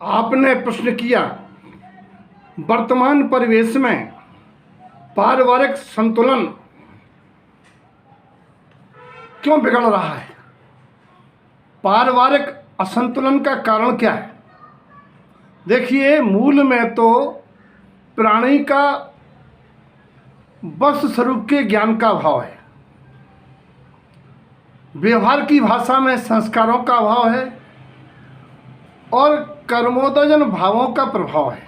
आपने प्रश्न किया, वर्तमान परिवेश में पारिवारिक संतुलन क्यों बिगड़ रहा है? पारिवारिक असंतुलन का कारण क्या है? देखिए, मूल में तो प्राणी का वस्तु स्वरूप के ज्ञान का अभाव है, व्यवहार की भाषा में संस्कारों का अभाव है और कर्मोदजन भावों का प्रभाव है।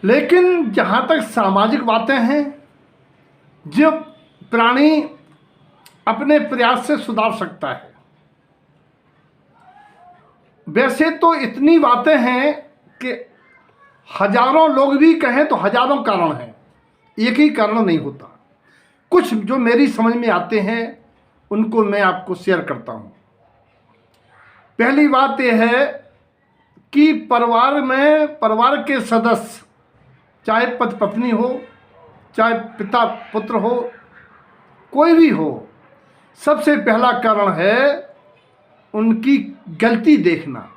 लेकिन जहाँ तक सामाजिक बातें हैं, जो प्राणी अपने प्रयास से सुधार सकता है, वैसे तो इतनी बातें हैं कि हजारों लोग भी कहें तो हजारों कारण हैं, एक ही कारण नहीं होता। कुछ जो मेरी समझ में आते हैं उनको मैं आपको शेयर करता हूँ। पहली बात यह है कि परिवार के सदस्य, चाहे पति पत्नी हो, चाहे पिता पुत्र हो, कोई भी हो, सबसे पहला कारण है उनकी गलती देखना,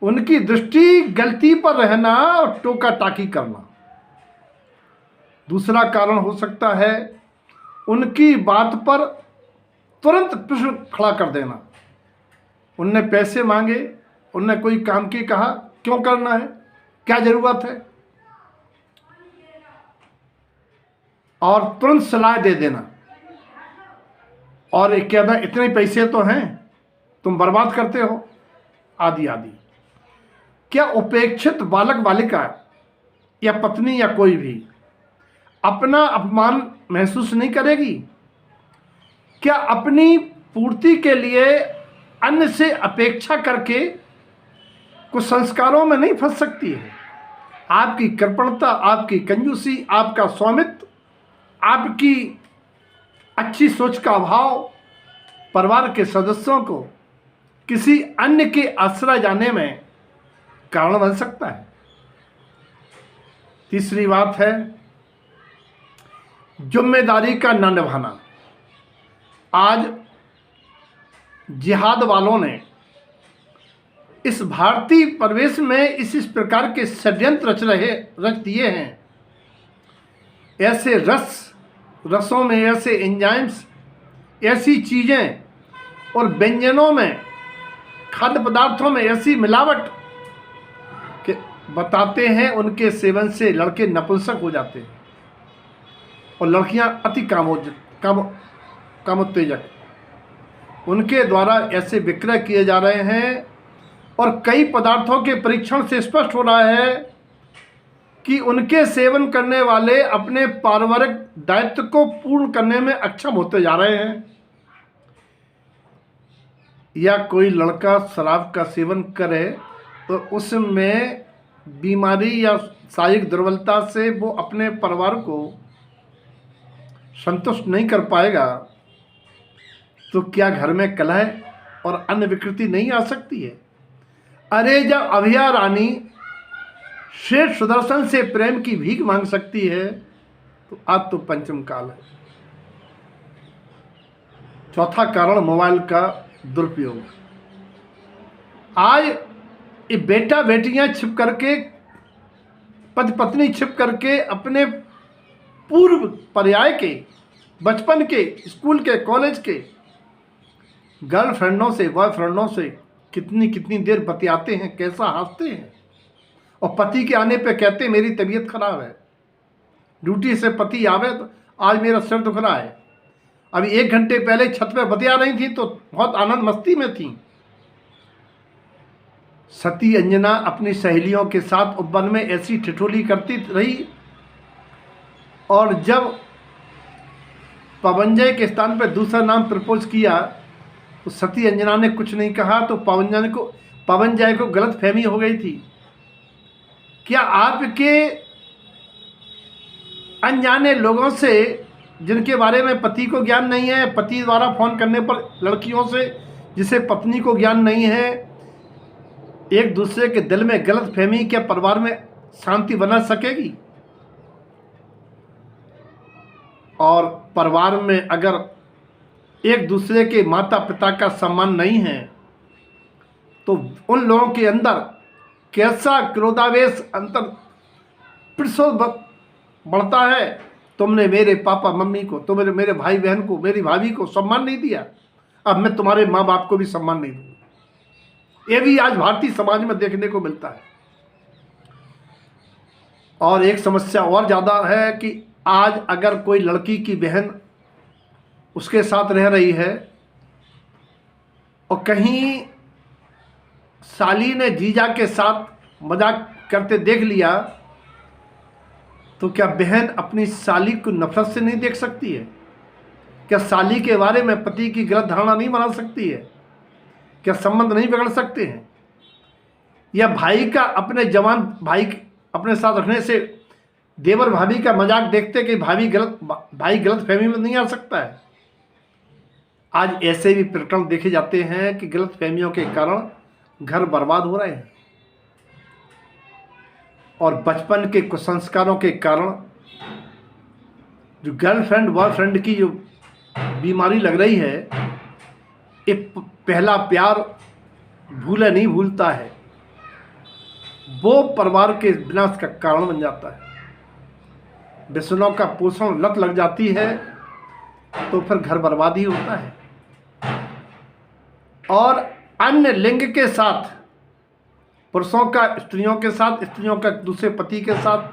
उनकी दृष्टि गलती पर रहना और टोका टाकी करना। दूसरा कारण हो सकता है उनकी बात पर तुरंत प्रश्न खड़ा कर देना। उनने पैसे मांगे, उनने कोई काम की कहा, क्यों करना है, क्या ज़रूरत है, और तुरंत सलाह दे देना। और एक कहना, इतने पैसे तो हैं, तुम बर्बाद करते हो, आदि आदि। क्या उपेक्षित बालक बालिका या पत्नी या कोई भी अपना अपमान महसूस नहीं करेगी? क्या अपनी पूर्ति के लिए अन्य से अपेक्षा करके कुछ संस्कारों में नहीं फंस सकती है? आपकी कृपणता, आपकी कंजूसी, आपका स्वामित्व, आपकी अच्छी सोच का अभाव परिवार के सदस्यों को किसी अन्य के आश्रय जाने में कारण बन सकता है। तीसरी बात है जिम्मेदारी का न निभाना। आज जिहाद वालों ने इस भारतीय परिवेश में इस प्रकार के षड्यंत्र रच दिए हैं। ऐसे रसों में ऐसे एंजाइम्स, ऐसी चीज़ें और व्यंजनों में, खाद्य पदार्थों में ऐसी मिलावट कि बताते हैं उनके सेवन से लड़के नपुंसक हो जाते हैं और लड़कियां अति कामोत्तेजक। उनके द्वारा ऐसे विक्रय किए जा रहे हैं और कई पदार्थों के परीक्षण से स्पष्ट हो रहा है कि उनके सेवन करने वाले अपने पारिवारिक दायित्व को पूर्ण करने में अक्षम होते जा रहे हैं। या कोई लड़का शराब का सेवन करे तो उसमें बीमारी या शारीरिक दुर्बलता से वो अपने परिवार को संतुष्ट नहीं कर पाएगा, तो क्या घर में कलह और अन्य विकृति नहीं आ सकती है? अरे, जब अभिया रानी शेष सुदर्शन से प्रेम की भीख मांग सकती है तो आज तो पंचम काल है। चौथा कारण मोबाइल का दुरुपयोग। आज ये बेटा बेटियां छिप करके, पति पत्नी छिप करके अपने पूर्व पर्याय के, बचपन के, स्कूल के, कॉलेज के गर्लफ्रेंडों से, बॉयफ्रेंडों से कितनी कितनी देर बतियाते हैं, कैसा हंसते हैं, और पति के आने पे कहते मेरी तबीयत खराब है। ड्यूटी से पति आवे तो आज मेरा सिर दुख रहा है। अभी 1 घंटे पहले छत पे बतिया रही थी तो बहुत आनंद मस्ती में थी। सती अंजना अपनी सहेलियों के साथ उपवन में ऐसी ठिठोली करती रही, और जब पवनजय के स्थान पर दूसरा नाम प्रपोज किया तो सती अंजना ने कुछ नहीं कहा, तो पवनजय को गलत फहमी हो गई थी। क्या आपके अनजाने लोगों से, जिनके बारे में पति को ज्ञान नहीं है, पति द्वारा फोन करने पर लड़कियों से जिसे पत्नी को ज्ञान नहीं है, एक दूसरे के दिल में गलत फहमी, क्या परिवार में शांति बना सकेगी? और परिवार में अगर एक दूसरे के माता पिता का सम्मान नहीं है तो उन लोगों के अंदर कैसा क्रोधावेश अंतर प्रसव बढ़ता है। तुमने मेरे पापा मम्मी को, तुमने मेरे भाई बहन को, मेरी भाभी को सम्मान नहीं दिया, अब मैं तुम्हारे माँ बाप को भी सम्मान नहीं दूंगा। ये भी आज भारतीय समाज में देखने को मिलता है। और एक समस्या और ज़्यादा है कि आज अगर कोई लड़की की बहन उसके साथ रह रही है और कहीं साली ने जीजा के साथ मजाक करते देख लिया, तो क्या बहन अपनी साली को नफरत से नहीं देख सकती है? क्या साली के बारे में पति की गलत धारणा नहीं बना सकती है? क्या संबंध नहीं बिगड़ सकते हैं? या भाई का अपने जवान भाई अपने साथ रखने से देवर भाभी का मजाक देखते कि भाई गलत फहमी में नहीं आ सकता है? आज ऐसे भी प्रकरण देखे जाते हैं कि गलत फहमियों के कारण घर बर्बाद हो रहे हैं और बचपन के कुसंस्कारों के कारण जो गर्लफ्रेंड बॉयफ्रेंड की जो बीमारी लग रही है, ये पहला प्यार भूले नहीं भूलता है, वो परिवार के विनाश का कारण बन जाता है। व्यसनों का पोषण लत लग जाती है तो फिर घर बर्बाद ही होता है। और अन्य लिंग के साथ, पुरुषों का स्त्रियों के साथ, स्त्रियों का दूसरे पति के साथ,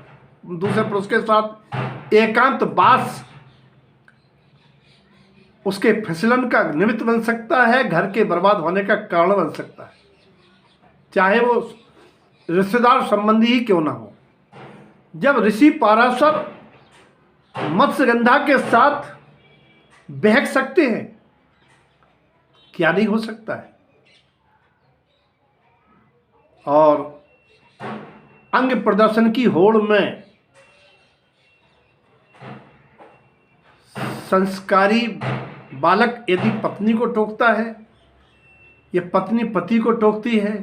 दूसरे पुरुष के साथ एकांत वास उसके फिसलन का निमित्त बन सकता है, घर के बर्बाद होने का कारण बन सकता है, चाहे वो रिश्तेदार संबंधी ही क्यों ना हो। जब ऋषि पाराशर मत्स्यगंधा के साथ बहक सकते हैं, क्या नहीं हो सकता है। और अंग प्रदर्शन की होड़ में संस्कारी बालक यदि पत्नी को टोकता है या पत्नी पति को टोकती है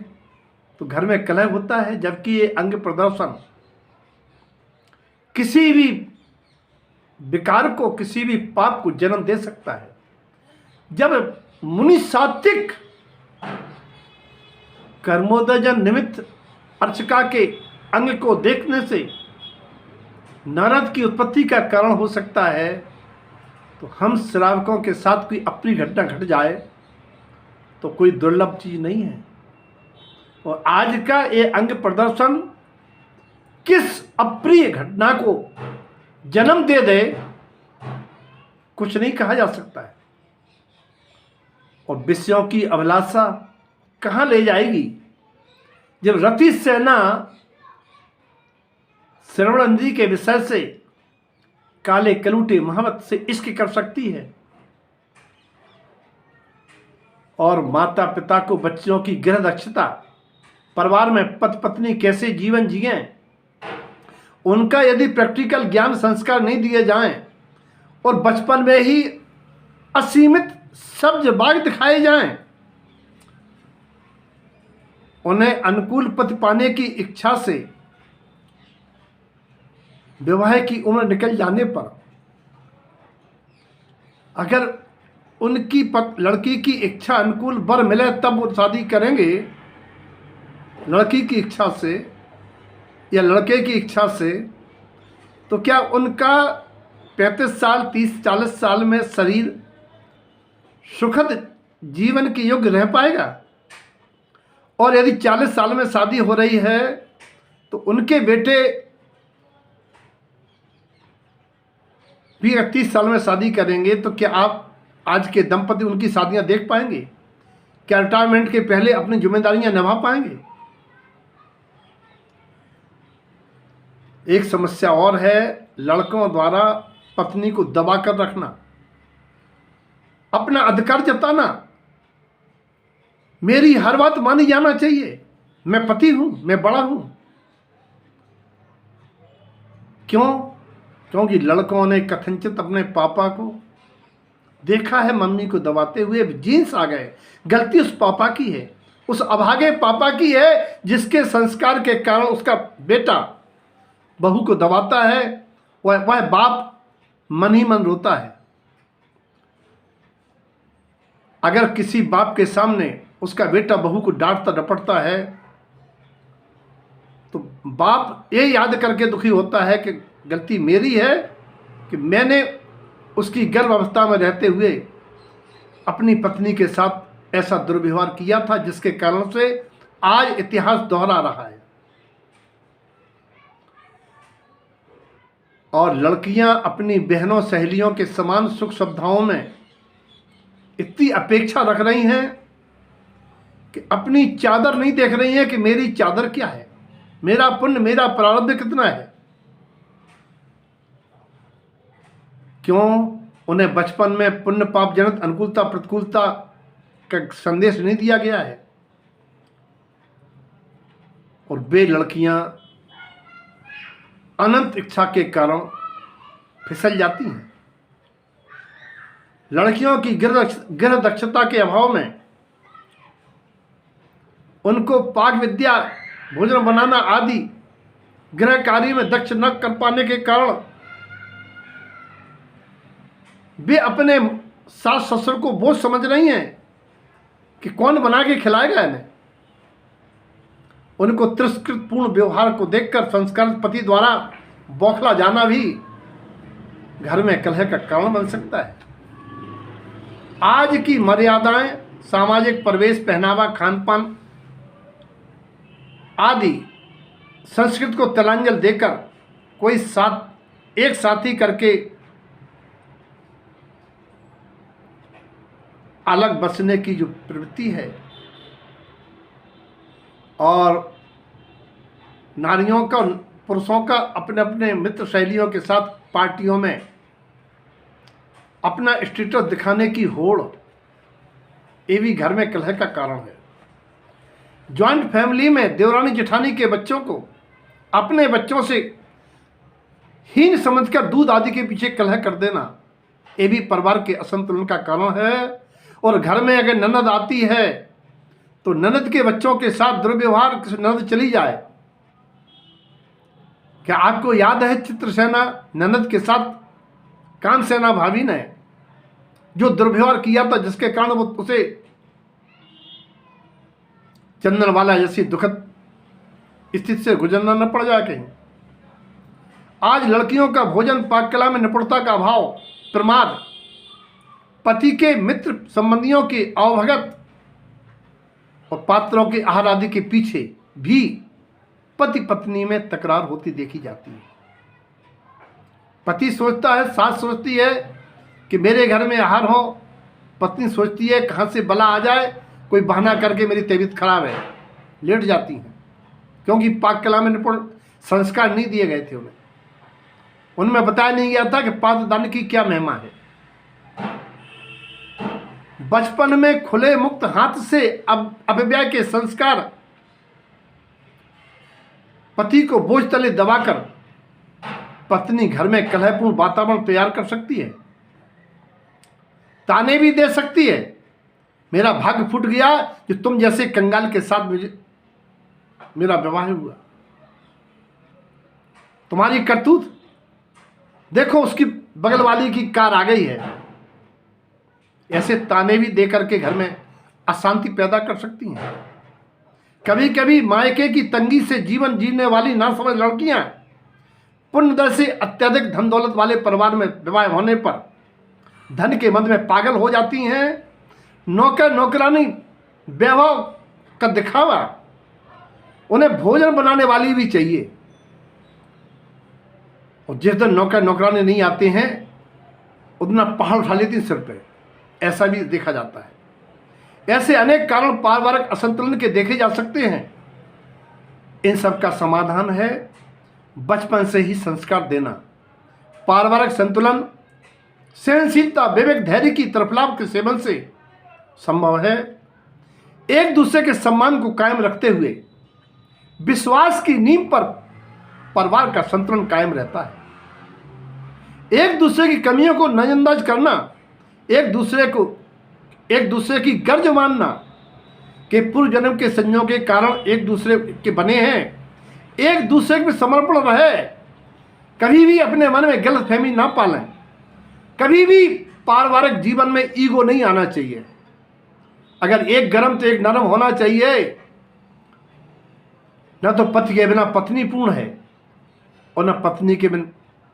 तो घर में कलह होता है, जबकि ये अंग प्रदर्शन किसी भी विकार को, किसी भी पाप को जन्म दे सकता है। जब मुनि सात्विक कर्मोदजन निमित्त अर्चका के अंग को देखने से नारद की उत्पत्ति का कारण हो सकता है, तो हम श्रावकों के साथ कोई अप्रिय घटना घट जाए तो कोई दुर्लभ चीज नहीं है। और आज का ये अंग प्रदर्शन किस अप्रिय घटना को जन्म दे दे, कुछ नहीं कहा जा सकता है। और विषयों की अभिलाषा कहाँ ले जाएगी? जब रति सेना श्रवण जी के विषय से काले कलूटे महावत से इश्क कर सकती है, और माता पिता को बच्चों की गृह दक्षता, परिवार में पति पत्नी कैसे जीवन जिए, उनका यदि प्रैक्टिकल ज्ञान संस्कार नहीं दिए जाएं और बचपन में ही असीमित सब्ज बाग दिखाए जाएं, उन्हें अनुकूल पति पाने की इच्छा से विवाह की उम्र निकल जाने पर अगर उनकी लड़की की इच्छा अनुकूल वर मिले तब वो शादी करेंगे, लड़की की इच्छा से या लड़के की इच्छा से, तो क्या उनका 35 साल 30-40 साल में शरीर सुखद जीवन के योग्य रह पाएगा? और यदि 40 साल में शादी हो रही है तो उनके बेटे भी 31 साल में शादी करेंगे, तो क्या आप आज के दंपति उनकी शादियां देख पाएंगे? क्या रिटायरमेंट के पहले अपनी जिम्मेदारियां निभा पाएंगे? एक समस्या और है लड़कों द्वारा पत्नी को दबा कर रखना, अपना अधिकार जताना, मेरी हर बात मानी जाना चाहिए, मैं पति हूं, मैं बड़ा हूं। क्यों? क्योंकि लड़कों ने कथनचित अपने पापा को देखा है मम्मी को दबाते हुए, जीन्स आ गए। गलती उस पापा की है, उस अभागे पापा की है जिसके संस्कार के कारण उसका बेटा बहू को दबाता है। वह बाप मन ही मन रोता है। अगर किसी बाप के सामने उसका बेटा बहू को डांटता डपटता है तो बाप ये याद करके दुखी होता है कि गलती मेरी है कि मैंने उसकी गर्भावस्था में रहते हुए अपनी पत्नी के साथ ऐसा दुर्व्यवहार किया था, जिसके कारण से आज इतिहास दोहरा रहा है। और लड़कियां अपनी बहनों सहेलियों के समान सुख सुविधाओं में इतनी अपेक्षा रख रही हैं कि अपनी चादर नहीं देख रही हैं कि मेरी चादर क्या है, मेरा पुण्य, मेरा प्रारब्ध कितना है। क्यों? उन्हें बचपन में पुण्य पाप जनित अनुकूलता प्रतिकूलता का संदेश नहीं दिया गया है, और वे लड़कियां अनंत इच्छा के कारण फिसल जाती हैं। लड़कियों की गृह दक्षता के अभाव में उनको पाक विद्या, भोजन बनाना आदि गृह कार्य में दक्ष न कर पाने के कारण वे अपने सास ससुर को बोझ समझ रही हैं कि कौन बना के खिलाएगा इन्हें। उनको तिरस्कृत पूर्ण व्यवहार को देखकर संस्कारित पति द्वारा बौखला जाना भी घर में कलह का कारण बन सकता है। आज की मर्यादाएं, सामाजिक परिवेश, पहनावा, खान पान आदि संस्कृत को तिलांजल देकर कोई एक साथी करके अलग बसने की जो प्रवृत्ति है, और नारियों का, पुरुषों का अपने अपने मित्र सहेलियों के साथ पार्टियों में अपना स्टेटस दिखाने की होड़, ये भी घर में कलह का कारण है। जॉइंट फैमिली में देवरानी जेठानी के बच्चों को अपने बच्चों से हीन समझकर दूध आदि के पीछे कलह कर देना, ये भी परिवार के असंतुलन का कारण है। और घर में अगर ननद आती है तो ननद के बच्चों के साथ दुर्व्यवहार, ननद चली जाए। क्या आपको याद है चित्रसेना ननद के साथ कामसेना भाभी ने जो दुर्व्यवहार किया था, जिसके कारण वो उसे चंदनवाला जैसी दुखद स्थिति से गुजरना न पड़ जाए कहीं। आज लड़कियों का भोजन पाक कला में निपुणता का अभाव, प्रमाद, पति के मित्र संबंधियों की अवभगत और पात्रों के आहार आदि के पीछे भी पति पत्नी में तकरार होती देखी जाती है। पति सोचता है, सास सोचती है कि मेरे घर में आहार हो, पत्नी सोचती है कहाँ से बला आ जाए, कोई बहाना करके मेरी तबीयत खराब है, लेट जाती हैं। क्योंकि पाक कला में निपुण संस्कार नहीं दिए गए थे उन्हें, उनमें बताया नहीं गया था कि पात्रदान की क्या महिमा है। बचपन में खुले मुक्त हाथ से अपव्यय के संस्कार पति को बोझ तले दबाकर पत्नी घर में कलहपूर्ण वातावरण तैयार कर सकती है, ताने भी दे सकती है। मेरा भाग्य फूट गया कि तुम जैसे कंगाल के साथ मेरा विवाह हुआ, तुम्हारी करतूत देखो, उसकी बगल वाली की कार आ गई है। ऐसे ताने भी दे करके घर में अशांति पैदा कर सकती हैं। कभी कभी मायके की तंगी से जीवन जीने वाली ना समझ लड़कियां पुण्यदय से अत्यधिक धन दौलत वाले परिवार में विवाह होने पर धन के मद में पागल हो जाती हैं। नौकर नौकरानी वैभव का दिखावा, उन्हें भोजन बनाने वाली भी चाहिए, और जिस दिन नौकर नौकरानी नहीं आते हैं उतना पहाड़ उठा लेती सिर पे, ऐसा भी देखा जाता है। ऐसे अनेक कारण पारिवारिक असंतुलन के देखे जा सकते हैं। इन सब का समाधान है बचपन से ही संस्कार देना। पारिवारिक संतुलन सहनशीलता, विवेक, धैर्य की तरफलाभ के सेवन से संभव है। एक दूसरे के सम्मान को कायम रखते हुए विश्वास की नींव पर परिवार का संतुलन कायम रहता है। एक दूसरे की कमियों को नजरअंदाज करना, एक दूसरे की गर्ज मानना कि पूर्व जन्म के संयोग के कारण एक दूसरे के बने हैं, एक दूसरे में समर्पण रहे, कभी भी अपने मन में गलतफहमी ना पालें, कभी भी पारिवारिक जीवन में ईगो नहीं आना चाहिए। अगर एक गर्म तो एक नरम होना चाहिए। न तो पति के बिना पत्नी पूर्ण है और न पत्नी के बिना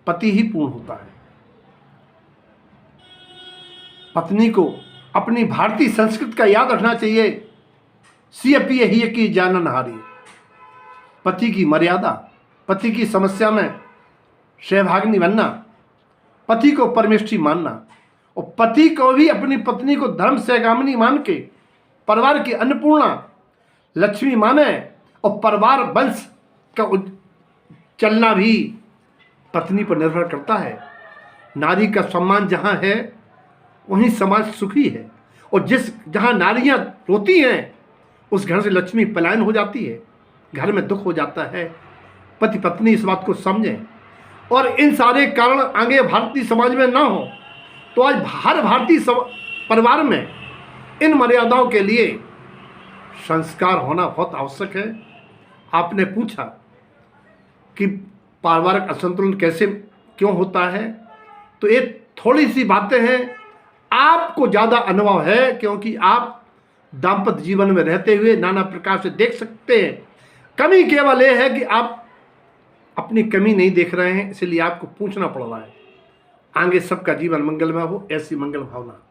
पति ही पूर्ण होता है। पत्नी को अपनी भारतीय संस्कृति का याद रखना चाहिए। सिय पिय हिय की जानन हारी। पति की मर्यादा, पति की समस्या में सहभागिनी बनना, पति को परमेष्ठी मानना और पति को भी अपनी पत्नी को धर्म सहगामिनी मान के परिवार की अन्नपूर्णा लक्ष्मी माने और परिवार वंश का चलना भी पत्नी पर निर्भर करता है। नारी का सम्मान जहाँ है वहीं समाज सुखी है और जहाँ नारियां रोती हैं उस घर से लक्ष्मी पलायन हो जाती है, घर में दुख हो जाता है। पति पत्नी इस बात को समझें और इन सारे कारण आगे भारतीय समाज में ना हो तो आज हर भारतीय परिवार में इन मर्यादाओं के लिए संस्कार होना बहुत आवश्यक है। आपने पूछा कि पारिवारिक असंतुलन कैसे क्यों होता है, तो ये थोड़ी सी बातें हैं, आपको ज़्यादा अनुभव है क्योंकि आप दाम्पत्य जीवन में रहते हुए नाना प्रकार से देख सकते हैं। कमी केवल ये है कि आप अपनी कमी नहीं देख रहे हैं, इसलिए आपको पूछना पड़ रहा है। आगे सबका जीवन मंगलमय हो, ऐसी मंगल भावना।